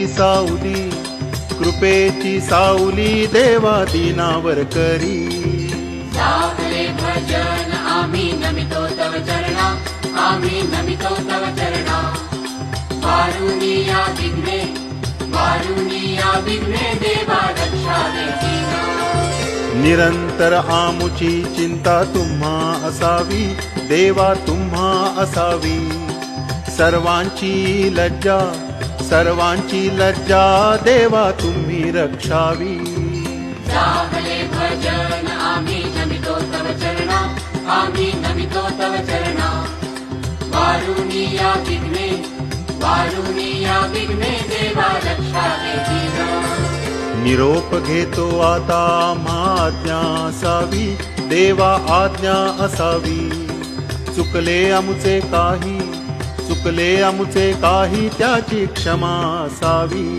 सावली कृपेची सावली देवा दीनावर करी. सावले भजन आम्ही नमितो तव चरणा, आम्ही नमितो तव चरणा. वारुनिया विघ्ने, वारुनिया विघ्ने देवा रक्षा देतीना. निरंतर आमुची चिंता तुम्हा असावी देवा तुम्हा असावी. सर्वांची लज्जा, सर्वांची लज्जा देवा तुम्ही रक्षावी. सावले भजन आम्ही नमितो तव चरणा, आम्ही नमितो तव चरणा. वारुनिया विघ्ने, वारुनिया विघ्ने देवा रक्षा देतीना. निरोप घेतो आता आज्ञा असावी देवा आज्ञा असावी. चुकले आमुचे काही, चुकले आमुचे काही त्याची क्षमा असावी.